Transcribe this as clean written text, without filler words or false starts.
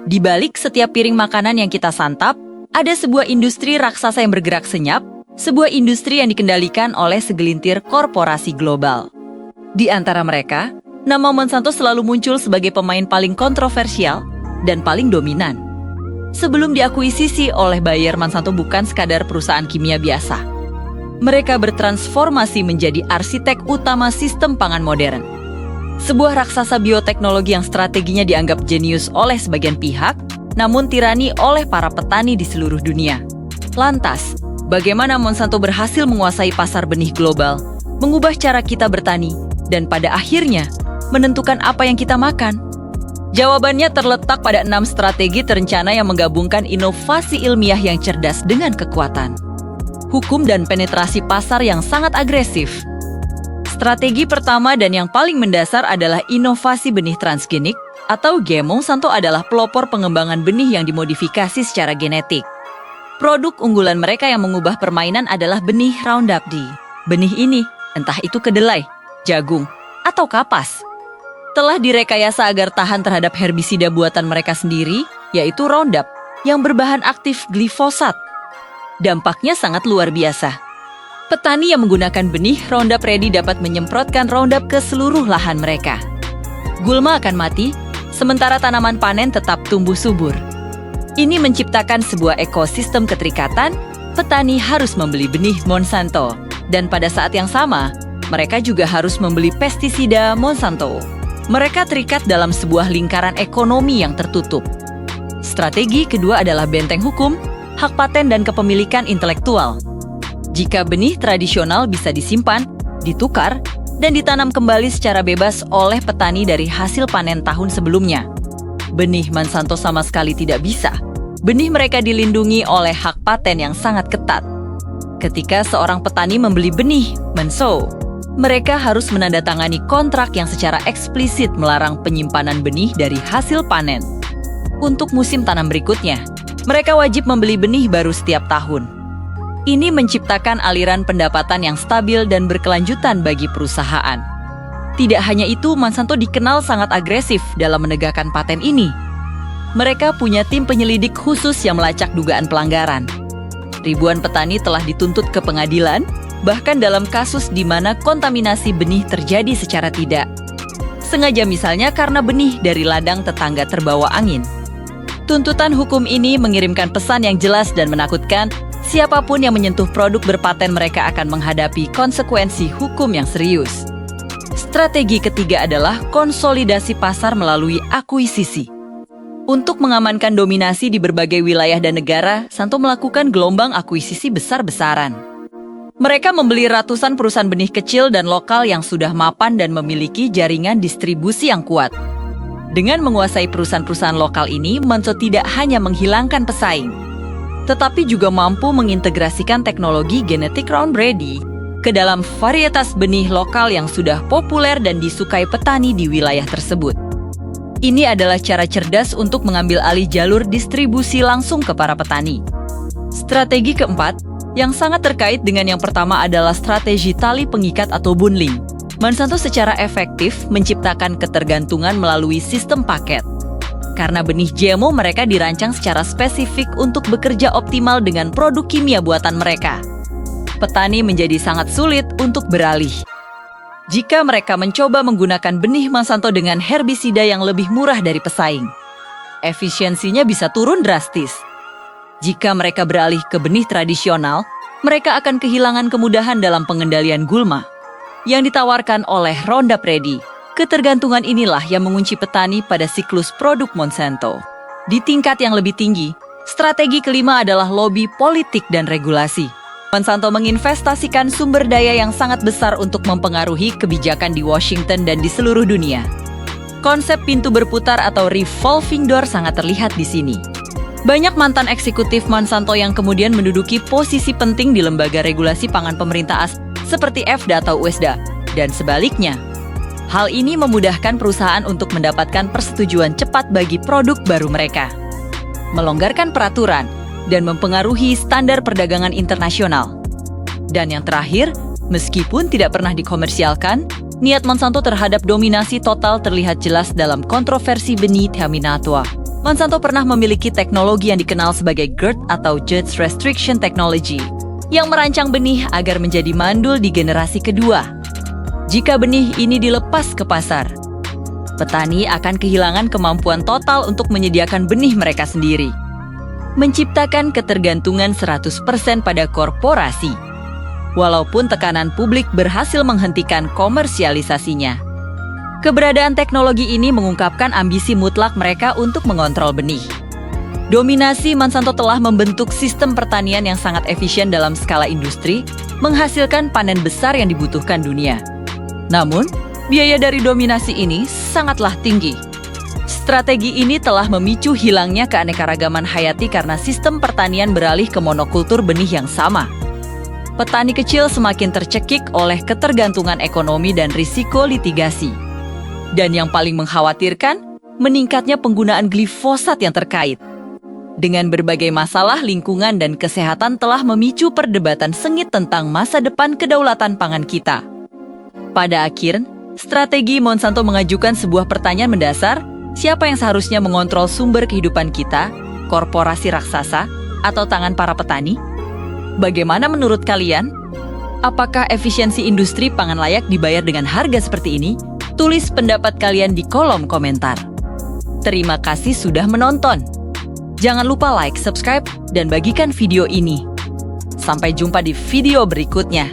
Di balik setiap piring makanan yang kita santap, ada sebuah industri raksasa yang bergerak senyap, sebuah industri yang dikendalikan oleh segelintir korporasi global. Di antara mereka, nama Monsanto selalu muncul sebagai pemain paling kontroversial dan paling dominan. Sebelum diakuisisi oleh Bayer, Monsanto bukan sekadar perusahaan kimia biasa. Mereka bertransformasi menjadi arsitek utama sistem pangan modern. Sebuah raksasa bioteknologi yang strateginya dianggap jenius oleh sebagian pihak, namun tirani oleh para petani di seluruh dunia. Lantas, bagaimana Monsanto berhasil menguasai pasar benih global, mengubah cara kita bertani, dan pada akhirnya menentukan apa yang kita makan? Jawabannya terletak pada 6 strategi terencana yang menggabungkan inovasi ilmiah yang cerdas dengan kekuatan hukum dan penetrasi pasar yang sangat agresif. Strategi pertama dan yang paling mendasar adalah inovasi benih transgenik atau GMO. Monsanto adalah pelopor pengembangan benih yang dimodifikasi secara genetik. Produk unggulan mereka yang mengubah permainan adalah benih Roundup D. Benih ini, entah itu kedelai, jagung, atau kapas, telah direkayasa agar tahan terhadap herbisida buatan mereka sendiri, yaitu Roundup, yang berbahan aktif glifosat. Dampaknya sangat luar biasa. Petani yang menggunakan benih Roundup Ready dapat menyemprotkan Roundup ke seluruh lahan mereka. Gulma akan mati, sementara tanaman panen tetap tumbuh subur. Ini menciptakan sebuah ekosistem keterikatan. Petani harus membeli benih Monsanto, dan pada saat yang sama, mereka juga harus membeli pestisida Monsanto. Mereka terikat dalam sebuah lingkaran ekonomi yang tertutup. Strategi kedua adalah benteng hukum, hak paten dan kepemilikan intelektual. Jika benih tradisional bisa disimpan, ditukar, dan ditanam kembali secara bebas oleh petani dari hasil panen tahun sebelumnya, benih Monsanto sama sekali tidak bisa. Benih mereka dilindungi oleh hak paten yang sangat ketat. Ketika seorang petani membeli benih Monsanto, mereka harus menandatangani kontrak yang secara eksplisit melarang penyimpanan benih dari hasil panen. Untuk musim tanam berikutnya, mereka wajib membeli benih baru setiap tahun. Ini menciptakan aliran pendapatan yang stabil dan berkelanjutan bagi perusahaan. Tidak hanya itu, Monsanto dikenal sangat agresif dalam menegakkan paten ini. Mereka punya tim penyelidik khusus yang melacak dugaan pelanggaran. Ribuan petani telah dituntut ke pengadilan, bahkan dalam kasus di mana kontaminasi benih terjadi secara tidak sengaja, misalnya karena benih dari ladang tetangga terbawa angin. Tuntutan hukum ini mengirimkan pesan yang jelas dan menakutkan. Siapapun yang menyentuh produk berpaten mereka akan menghadapi konsekuensi hukum yang serius. Strategi ketiga adalah konsolidasi pasar melalui akuisisi. Untuk mengamankan dominasi di berbagai wilayah dan negara, Monsanto melakukan gelombang akuisisi besar-besaran. Mereka membeli ratusan perusahaan benih kecil dan lokal yang sudah mapan dan memiliki jaringan distribusi yang kuat. Dengan menguasai perusahaan-perusahaan lokal ini, Monsanto tidak hanya menghilangkan pesaing, tetapi juga mampu mengintegrasikan teknologi genetik Roundup Ready ke dalam varietas benih lokal yang sudah populer dan disukai petani di wilayah tersebut. Ini adalah cara cerdas untuk mengambil alih jalur distribusi langsung ke para petani. Strategi keempat, yang sangat terkait dengan yang pertama, adalah strategi tali pengikat atau bundling. Monsanto secara efektif menciptakan ketergantungan melalui sistem paket. Karena benih GMO mereka dirancang secara spesifik untuk bekerja optimal dengan produk kimia buatan mereka, petani menjadi sangat sulit untuk beralih. Jika mereka mencoba menggunakan benih Monsanto dengan herbisida yang lebih murah dari pesaing, efisiensinya bisa turun drastis. Jika mereka beralih ke benih tradisional, mereka akan kehilangan kemudahan dalam pengendalian gulma yang ditawarkan oleh Roundup Ready. Ketergantungan inilah yang mengunci petani pada siklus produk Monsanto. Di tingkat yang lebih tinggi, strategi kelima adalah lobi politik dan regulasi. Monsanto menginvestasikan sumber daya yang sangat besar untuk mempengaruhi kebijakan di Washington dan di seluruh dunia. Konsep pintu berputar atau revolving door sangat terlihat di sini. Banyak mantan eksekutif Monsanto yang kemudian menduduki posisi penting di lembaga regulasi pangan pemerintah AS seperti FDA atau USDA, dan sebaliknya. Hal ini memudahkan perusahaan untuk mendapatkan persetujuan cepat bagi produk baru mereka, melonggarkan peraturan, dan mempengaruhi standar perdagangan internasional. Dan yang terakhir, meskipun tidak pernah dikomersialkan, niat Monsanto terhadap dominasi total terlihat jelas dalam kontroversi benih Terminatua. Monsanto pernah memiliki teknologi yang dikenal sebagai GRT atau Growth Restriction Technology, yang merancang benih agar menjadi mandul di generasi kedua. Jika benih ini dilepas ke pasar, petani akan kehilangan kemampuan total untuk menyediakan benih mereka sendiri, menciptakan ketergantungan 100% pada korporasi. Walaupun tekanan publik berhasil menghentikan komersialisasinya, keberadaan teknologi ini mengungkapkan ambisi mutlak mereka untuk mengontrol benih. Dominasi Monsanto telah membentuk sistem pertanian yang sangat efisien dalam skala industri, menghasilkan panen besar yang dibutuhkan dunia. Namun, biaya dari dominasi ini sangatlah tinggi. Strategi ini telah memicu hilangnya keanekaragaman hayati karena sistem pertanian beralih ke monokultur benih yang sama. Petani kecil semakin tercekik oleh ketergantungan ekonomi dan risiko litigasi. Dan yang paling mengkhawatirkan, meningkatnya penggunaan glifosat yang terkait. Dengan berbagai masalah lingkungan dan kesehatan telah memicu perdebatan sengit tentang masa depan kedaulatan pangan kita. Pada akhirnya, strategi Monsanto mengajukan sebuah pertanyaan mendasar, siapa yang seharusnya mengontrol sumber kehidupan kita, korporasi raksasa, atau tangan para petani? Bagaimana menurut kalian? Apakah efisiensi industri pangan layak dibayar dengan harga seperti ini? Tulis pendapat kalian di kolom komentar. Terima kasih sudah menonton. Jangan lupa like, subscribe, dan bagikan video ini. Sampai jumpa di video berikutnya.